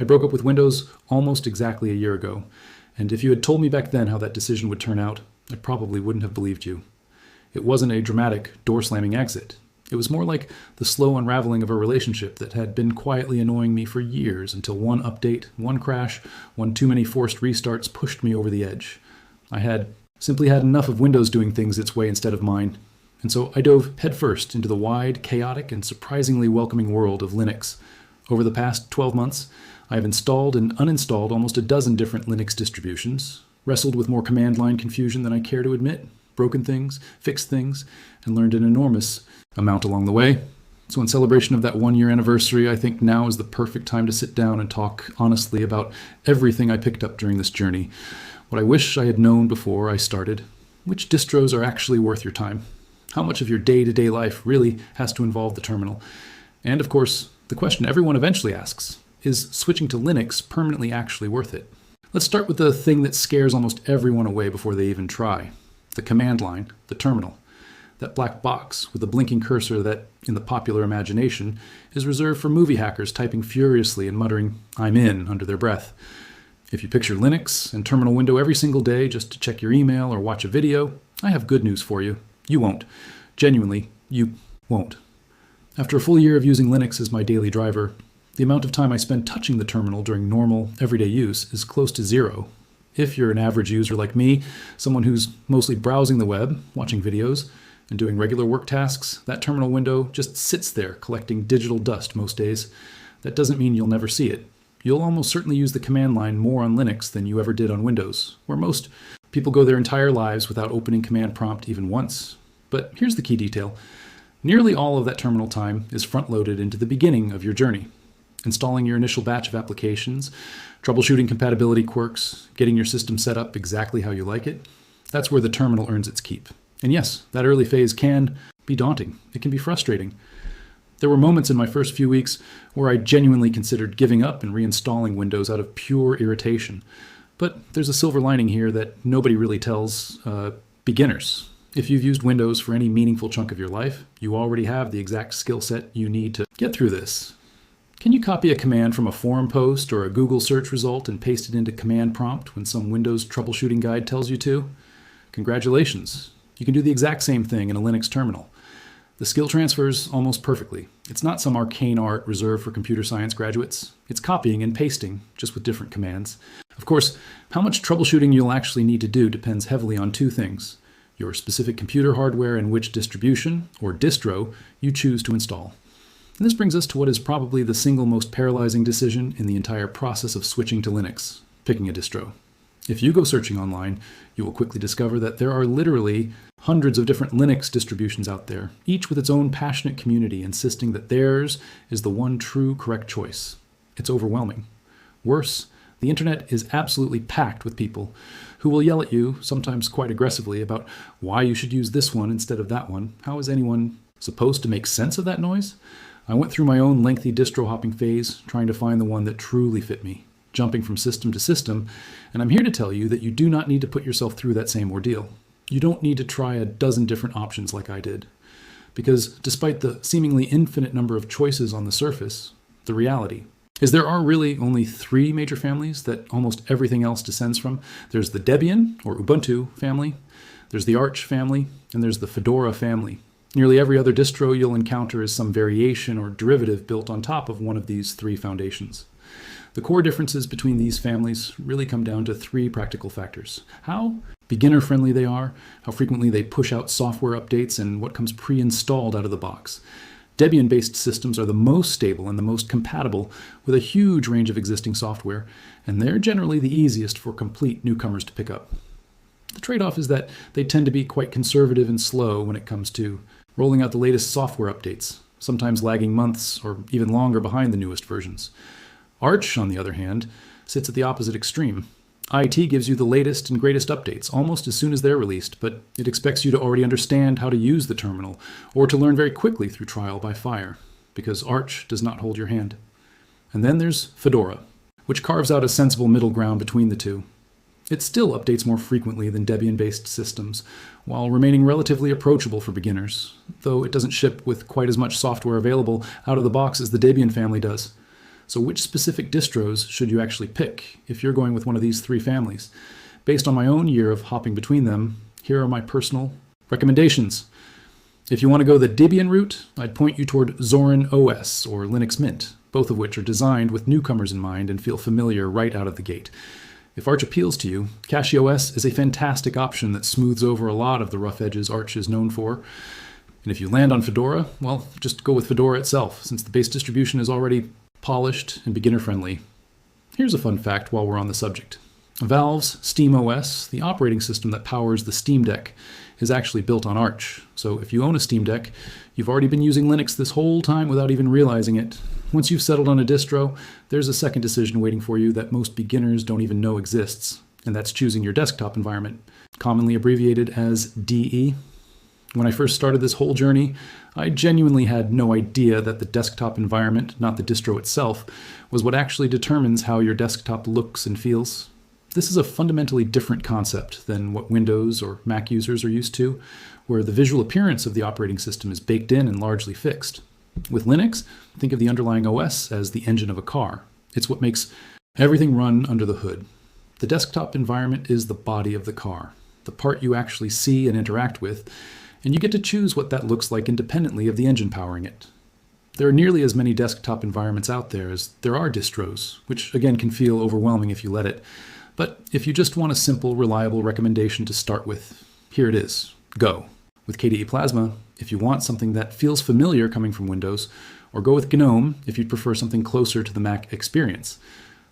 I broke up with Windows almost exactly a year ago, and if you had told me back then how that decision would turn out, I probably wouldn't have believed you. It wasn't a dramatic, door-slamming exit. It was more like the slow unraveling of a relationship that had been quietly annoying me for years until one update, one crash, one too many forced restarts pushed me over the edge. I had simply had enough of Windows doing things its way instead of mine, and so I dove headfirst into the wide, chaotic, and surprisingly welcoming world of Linux. Over the past 12 months, I have installed and uninstalled almost a dozen different Linux distributions, wrestled with more command line confusion than I care to admit, broken things, fixed things, and learned an enormous amount along the way. So in celebration of that 1-year anniversary, I think now is the perfect time to sit down and talk honestly about everything I picked up during this journey. What I wish I had known before I started. Which distros are actually worth your time? How much of your day-to-day life really has to involve the terminal? And of course, the question everyone eventually asks, is switching to Linux permanently actually worth it? Let's start with the thing that scares almost everyone away before they even try. The command line, the terminal. That black box with the blinking cursor that, in the popular imagination, is reserved for movie hackers typing furiously and muttering, "I'm in," under their breath. If you picture Linux and terminal window every single day just to check your email or watch a video, I have good news for you. You won't. Genuinely, you won't. After a full year of using Linux as my daily driver, the amount of time I spend touching the terminal during normal, everyday use is close to zero. If you're an average user like me, someone who's mostly browsing the web, watching videos, and doing regular work tasks, that terminal window just sits there collecting digital dust most days. That doesn't mean you'll never see it. You'll almost certainly use the command line more on Linux than you ever did on Windows, where most people go their entire lives without opening command prompt even once. But here's the key detail. Nearly all of that terminal time is front-loaded into the beginning of your journey. Installing your initial batch of applications, troubleshooting compatibility quirks, getting your system set up exactly how you like it. That's where the terminal earns its keep. And yes, that early phase can be daunting. It can be frustrating. There were moments in my first few weeks where I genuinely considered giving up and reinstalling Windows out of pure irritation. But there's a silver lining here that nobody really tells beginners. If you've used Windows for any meaningful chunk of your life, you already have the exact skill set you need to get through this. Can you copy a command from a forum post or a Google search result and paste it into command prompt when some Windows troubleshooting guide tells you to? Congratulations. You can do the exact same thing in a Linux terminal. The skill transfers almost perfectly. It's not some arcane art reserved for computer science graduates. It's copying and pasting, just with different commands. Of course, how much troubleshooting you'll actually need to do depends heavily on two things: your specific computer hardware and which distribution, or distro, you choose to install. And this brings us to what is probably the single most paralyzing decision in the entire process of switching to Linux: picking a distro. If you go searching online, you will quickly discover that there are literally hundreds of different Linux distributions out there, each with its own passionate community insisting that theirs is the one true correct choice. It's overwhelming. Worse, the internet is absolutely packed with people who will yell at you, sometimes quite aggressively, about why you should use this one instead of that one. How is anyone supposed to make sense of that noise? I went through my own lengthy distro hopping phase, trying to find the one that truly fit me, jumping from system to system, and I'm here to tell you that you do not need to put yourself through that same ordeal. You don't need to try a dozen different options like I did. Because despite the seemingly infinite number of choices on the surface, the reality is there are really only 3 major families that almost everything else descends from. There's the Debian, or Ubuntu, family, there's the Arch family, and there's the Fedora family. Nearly every other distro you'll encounter is some variation or derivative built on top of one of these 3 foundations. The core differences between these families really come down to 3 practical factors: how beginner-friendly they are, how frequently they push out software updates, and what comes pre-installed out of the box. Debian-based systems are the most stable and the most compatible with a huge range of existing software, and they're generally the easiest for complete newcomers to pick up. The trade-off is that they tend to be quite conservative and slow when it comes to rolling out the latest software updates, sometimes lagging months or even longer behind the newest versions. Arch, on the other hand, sits at the opposite extreme. IT gives you the latest and greatest updates almost as soon as they're released, but it expects you to already understand how to use the terminal or to learn very quickly through trial by fire, because Arch does not hold your hand. And then there's Fedora, which carves out a sensible middle ground between the two. It still updates more frequently than Debian-based systems, while remaining relatively approachable for beginners, though it doesn't ship with quite as much software available out of the box as the Debian family does. So which specific distros should you actually pick if you're going with one of these three families? Based on my own year of hopping between them, here are my personal recommendations. If you want to go the Debian route, I'd point you toward Zorin OS or Linux Mint, both of which are designed with newcomers in mind and feel familiar right out of the gate. If Arch appeals to you, CachyOS is a fantastic option that smooths over a lot of the rough edges Arch is known for. And if you land on Fedora, well, just go with Fedora itself, since the base distribution is already polished and beginner-friendly. Here's a fun fact while we're on the subject. Valve's SteamOS, the operating system that powers the Steam Deck, is actually built on Arch. So if you own a Steam Deck, you've already been using Linux this whole time without even realizing it. Once you've settled on a distro, there's a second decision waiting for you that most beginners don't even know exists, and that's choosing your desktop environment, commonly abbreviated as DE. When I first started this whole journey, I genuinely had no idea that the desktop environment, not the distro itself, was what actually determines how your desktop looks and feels. This is a fundamentally different concept than what Windows or Mac users are used to, where the visual appearance of the operating system is baked in and largely fixed. With Linux, think of the underlying OS as the engine of a car. It's what makes everything run under the hood. The desktop environment is the body of the car, the part you actually see and interact with, and you get to choose what that looks like independently of the engine powering it. There are nearly as many desktop environments out there as there are distros, which again can feel overwhelming if you let it. But if you just want a simple, reliable recommendation to start with, here it is. Go. With KDE Plasma, if you want something that feels familiar coming from Windows, or go with GNOME if you'd prefer something closer to the Mac experience.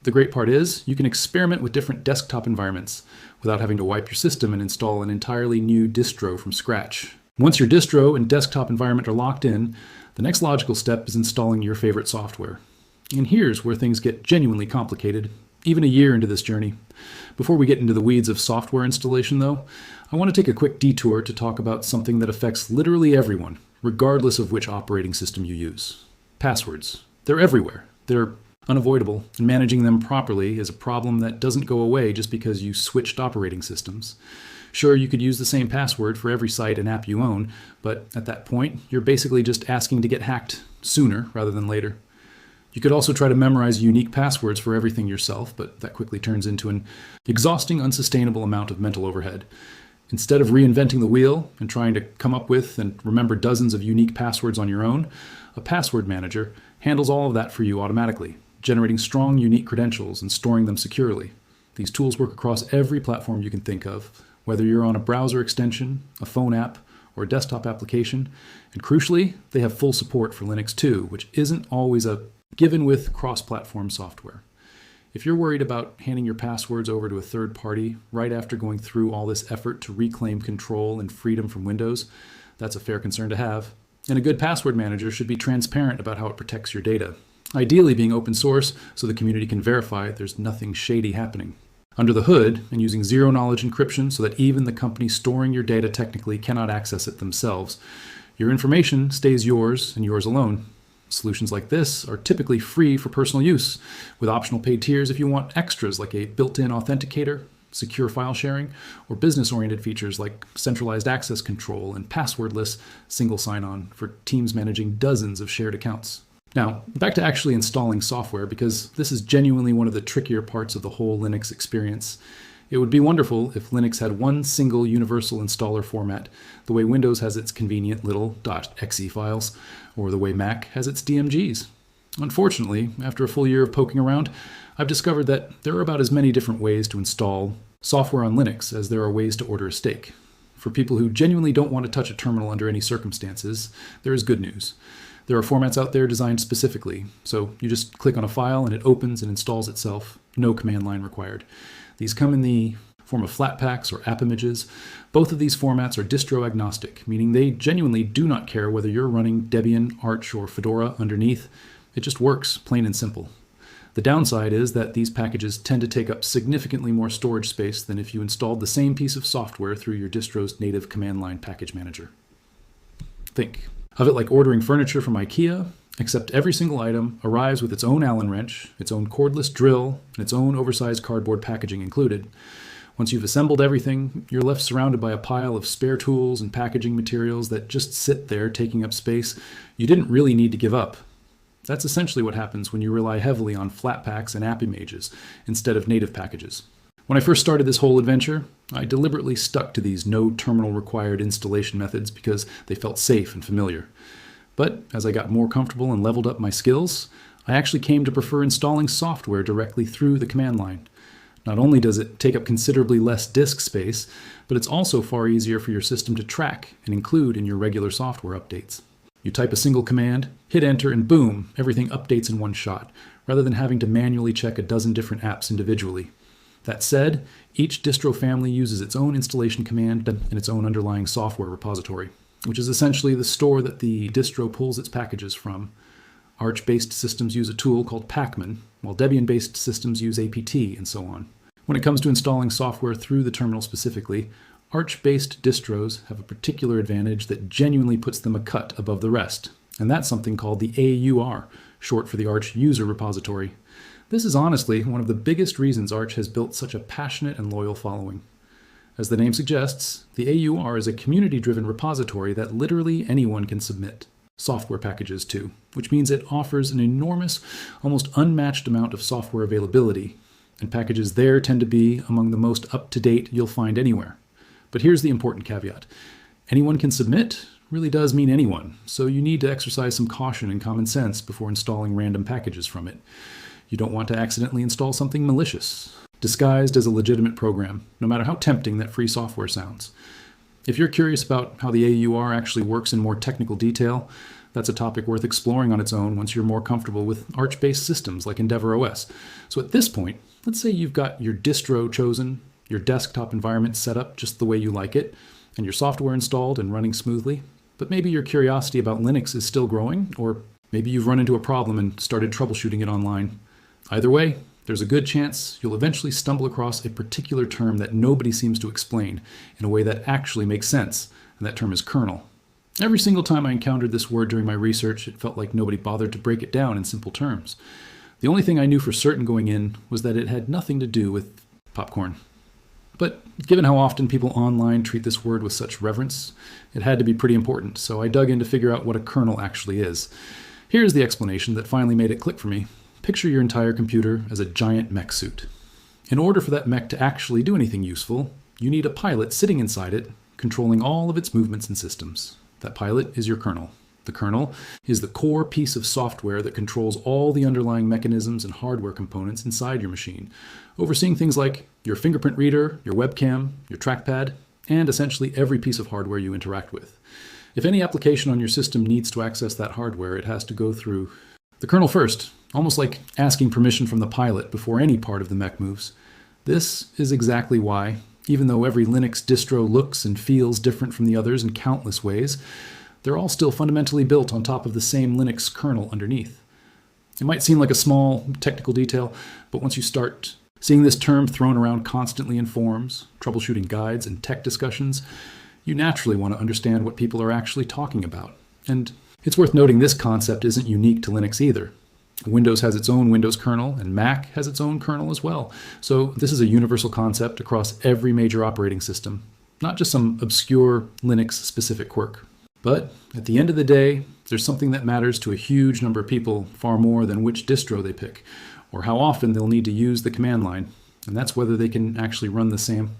The great part is you can experiment with different desktop environments without having to wipe your system and install an entirely new distro from scratch. Once your distro and desktop environment are locked in, the next logical step is installing your favorite software. And here's where things get genuinely complicated, even a year into this journey. Before we get into the weeds of software installation, though, I want to take a quick detour to talk about something that affects literally everyone, regardless of which operating system you use. Passwords. They're everywhere. They're unavoidable, and managing them properly is a problem that doesn't go away just because you switched operating systems. Sure, you could use the same password for every site and app you own, but at that point, you're basically just asking to get hacked sooner rather than later. You could also try to memorize unique passwords for everything yourself, but that quickly turns into an exhausting, unsustainable amount of mental overhead. Instead of reinventing the wheel and trying to come up with and remember dozens of unique passwords on your own, a password manager handles all of that for you automatically, generating strong, unique credentials and storing them securely. These tools work across every platform you can think of, whether you're on a browser extension, a phone app, or a desktop application. And crucially, they have full support for Linux too, which isn't always a given with cross-platform software. If you're worried about handing your passwords over to a third party right after going through all this effort to reclaim control and freedom from Windows, that's a fair concern to have. And a good password manager should be transparent about how it protects your data, ideally being open source so the community can verify there's nothing shady happening. Under the hood, and using zero-knowledge encryption so that even the company storing your data technically cannot access it themselves, your information stays yours and yours alone. Solutions like this are typically free for personal use, with optional paid tiers if you want extras like a built-in authenticator, secure file sharing, or business-oriented features like centralized access control and passwordless single sign-on for teams managing dozens of shared accounts. Now, back to actually installing software, because this is genuinely one of the trickier parts of the whole Linux experience. It would be wonderful if Linux had one single universal installer format, the way Windows has its convenient little .exe files, or the way Mac has its DMGs. Unfortunately, after a full year of poking around, I've discovered that there are about as many different ways to install software on Linux as there are ways to order a steak. For people who genuinely don't want to touch a terminal under any circumstances, there is good news. There are formats out there designed specifically, so you just click on a file and it opens and installs itself, no command line required. These come in the form of Flatpaks or app images. Both of these formats are distro agnostic, meaning they genuinely do not care whether you're running Debian, Arch, or Fedora underneath. It just works, plain and simple. The downside is that these packages tend to take up significantly more storage space than if you installed the same piece of software through your distro's native command line package manager. Think of it like ordering furniture from IKEA, except every single item arrives with its own Allen wrench, its own cordless drill, and its own oversized cardboard packaging included. Once you've assembled everything, you're left surrounded by a pile of spare tools and packaging materials that just sit there taking up space you didn't really need to give up. That's essentially what happens when you rely heavily on Flatpaks and app images instead of native packages. When I first started this whole adventure, I deliberately stuck to these no terminal required installation methods because they felt safe and familiar. But as I got more comfortable and leveled up my skills, I actually came to prefer installing software directly through the command line. Not only does it take up considerably less disk space, but it's also far easier for your system to track and include in your regular software updates. You type a single command, hit enter, and boom, everything updates in one shot, rather than having to manually check a dozen different apps individually. That said, each distro family uses its own installation command and its own underlying software repository, which is essentially the store that the distro pulls its packages from. Arch-based systems use a tool called Pacman, while Debian-based systems use APT, and so on. When it comes to installing software through the terminal specifically, Arch-based distros have a particular advantage that genuinely puts them a cut above the rest, and that's something called the AUR, short for the Arch User Repository. This is honestly one of the biggest reasons Arch has built such a passionate and loyal following. As the name suggests, the AUR is a community-driven repository that literally anyone can submit software packages to, which means it offers an enormous, almost unmatched amount of software availability, and packages there tend to be among the most up-to-date you'll find anywhere. But here's the important caveat. Anyone can submit really does mean anyone, so you need to exercise some caution and common sense before installing random packages from it. You don't want to accidentally install something malicious, disguised as a legitimate program, no matter how tempting that free software sounds. If you're curious about how the AUR actually works in more technical detail, that's a topic worth exploring on its own once you're more comfortable with Arch-based systems like EndeavourOS. So at this point, let's say you've got your distro chosen, your desktop environment set up just the way you like it, and your software installed and running smoothly. But maybe your curiosity about Linux is still growing, or maybe you've run into a problem and started troubleshooting it online. Either way, there's a good chance you'll eventually stumble across a particular term that nobody seems to explain in a way that actually makes sense, and that term is kernel. Every single time I encountered this word during my research, it felt like nobody bothered to break it down in simple terms. The only thing I knew for certain going in was that it had nothing to do with popcorn. But given how often people online treat this word with such reverence, it had to be pretty important, so I dug in to figure out what a kernel actually is. Here's the explanation that finally made it click for me. Picture your entire computer as a giant mech suit. In order for that mech to actually do anything useful, you need a pilot sitting inside it, controlling all of its movements and systems. That pilot is your kernel. The kernel is the core piece of software that controls all the underlying mechanisms and hardware components inside your machine, overseeing things like your fingerprint reader, your webcam, your trackpad, and essentially every piece of hardware you interact with. If any application on your system needs to access that hardware, it has to go through the kernel first, almost like asking permission from the pilot before any part of the mech moves. This is exactly why, even though every Linux distro looks and feels different from the others in countless ways, they're all still fundamentally built on top of the same Linux kernel underneath. It might seem like a small technical detail, but once you start seeing this term thrown around constantly in forums, troubleshooting guides, and tech discussions, you naturally want to understand what people are actually talking about. And it's worth noting this concept isn't unique to Linux either. Windows has its own Windows kernel, and Mac has its own kernel as well. So this is a universal concept across every major operating system, not just some obscure Linux-specific quirk. But at the end of the day, there's something that matters to a huge number of people far more than which distro they pick, or how often they'll need to use the command line, and that's whether they can actually run the same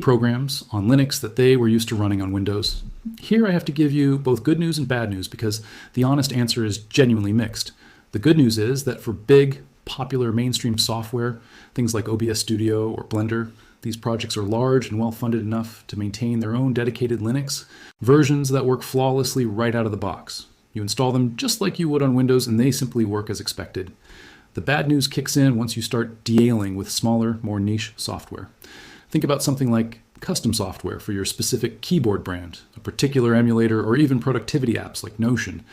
programs on Linux that they were used to running on Windows. Here I have to give you both good news and bad news because the honest answer is genuinely mixed. The good news is that for big, popular mainstream software, things like OBS Studio or Blender, these projects are large and well-funded enough to maintain their own dedicated Linux versions that work flawlessly right out of the box. You install them just like you would on Windows, and they simply work as expected. The bad news kicks in once you start dealing with smaller, more niche software. Think about something like custom software for your specific keyboard brand, a particular emulator, or even productivity apps like Notion.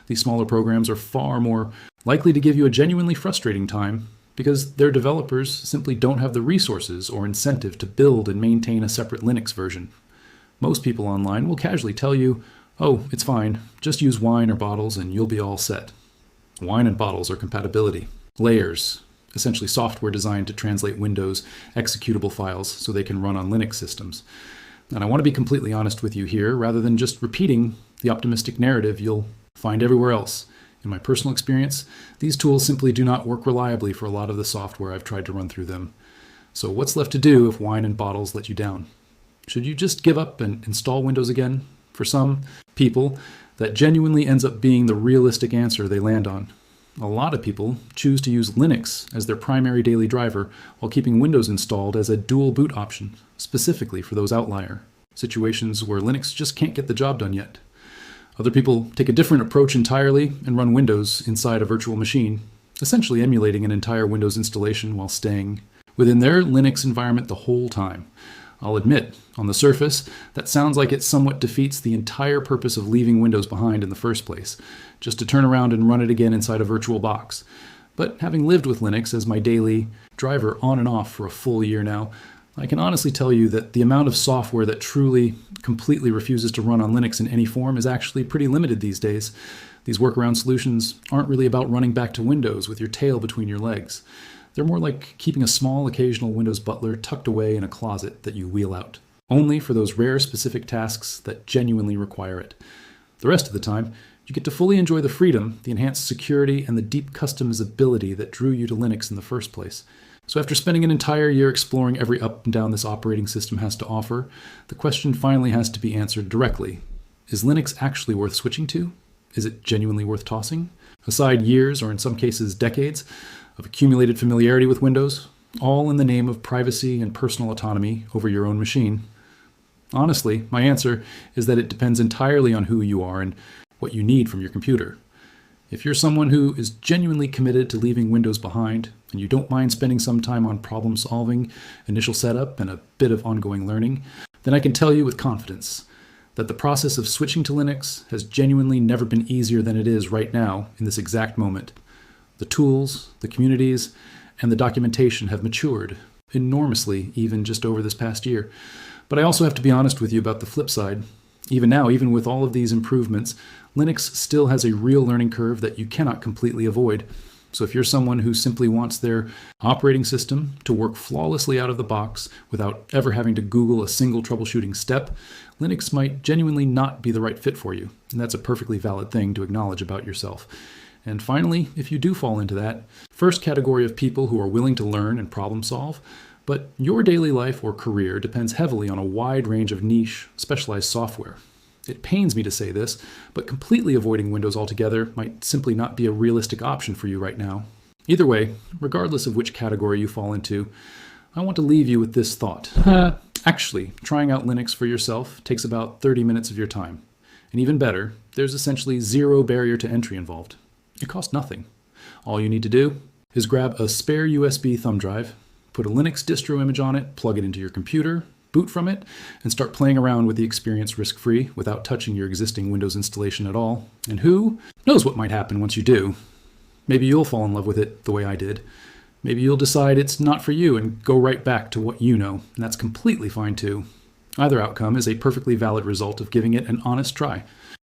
These smaller programs are far more likely to give you a genuinely frustrating time because their developers simply don't have the resources or incentive to build and maintain a separate Linux version. Most people online will casually tell you, oh, it's fine, just use Wine or Bottles and you'll be all set. Wine and Bottles are compatibility. Layers, essentially software designed to translate Windows executable files so they can run on Linux systems. And I want to be completely honest with you here, rather than just repeating the optimistic narrative you'll find everywhere else. In my personal experience, these tools simply do not work reliably for a lot of the software I've tried to run through them. So what's left to do if wine and bottles let you down? Should you just give up and install Windows again? For some people, that genuinely ends up being the realistic answer they land on. A lot of people choose to use Linux as their primary daily driver while keeping Windows installed as a dual boot option, specifically for those outlier situations where Linux just can't get the job done yet. Other people take a different approach entirely and run Windows inside a virtual machine, essentially emulating an entire Windows installation while staying within their Linux environment the whole time. I'll admit, on the surface, that sounds like it somewhat defeats the entire purpose of leaving Windows behind in the first place, just to turn around and run it again inside a virtual box. But having lived with Linux as my daily driver on and off for a full year now, I can honestly tell you that the amount of software that truly, completely refuses to run on Linux in any form is actually pretty limited these days. These workaround solutions aren't really about running back to Windows with your tail between your legs. They're more like keeping a small occasional Windows butler tucked away in a closet that you wheel out, only for those rare specific tasks that genuinely require it. The rest of the time, you get to fully enjoy the freedom, the enhanced security, and the deep customizability that drew you to Linux in the first place. So after spending an entire year exploring every up and down this operating system has to offer, the question finally has to be answered directly. Is Linux actually worth switching to? Is it genuinely worth tossing? Aside years, or in some cases decades, of accumulated familiarity with Windows, all in the name of privacy and personal autonomy over your own machine. Honestly, my answer is that it depends entirely on who you are and what you need from your computer. If you're someone who is genuinely committed to leaving Windows behind, and you don't mind spending some time on problem solving, initial setup, and a bit of ongoing learning, then I can tell you with confidence that the process of switching to Linux has genuinely never been easier than it is right now in this exact moment. The tools, the communities, and the documentation have matured enormously even just over this past year. But I also have to be honest with you about the flip side. Even now, even with all of these improvements, Linux still has a real learning curve that you cannot completely avoid. So if you're someone who simply wants their operating system to work flawlessly out of the box without ever having to Google a single troubleshooting step, Linux might genuinely not be the right fit for you. And that's a perfectly valid thing to acknowledge about yourself. And finally, if you do fall into that first category of people who are willing to learn and problem solve, but your daily life or career depends heavily on a wide range of niche, specialized software. It pains me to say this, but completely avoiding Windows altogether might simply not be a realistic option for you right now. Either way, regardless of which category you fall into, I want to leave you with this thought. Actually, trying out Linux for yourself takes about 30 minutes of your time. And even better, there's essentially zero barrier to entry involved. It costs nothing. All you need to do is grab a spare USB thumb drive, put a Linux distro image on it, plug it into your computer, boot from it, and start playing around with the experience risk-free without touching your existing Windows installation at all. And who knows what might happen once you do? Maybe you'll fall in love with it the way I did. Maybe you'll decide it's not for you and go right back to what you know, and that's completely fine too. Either outcome is a perfectly valid result of giving it an honest try.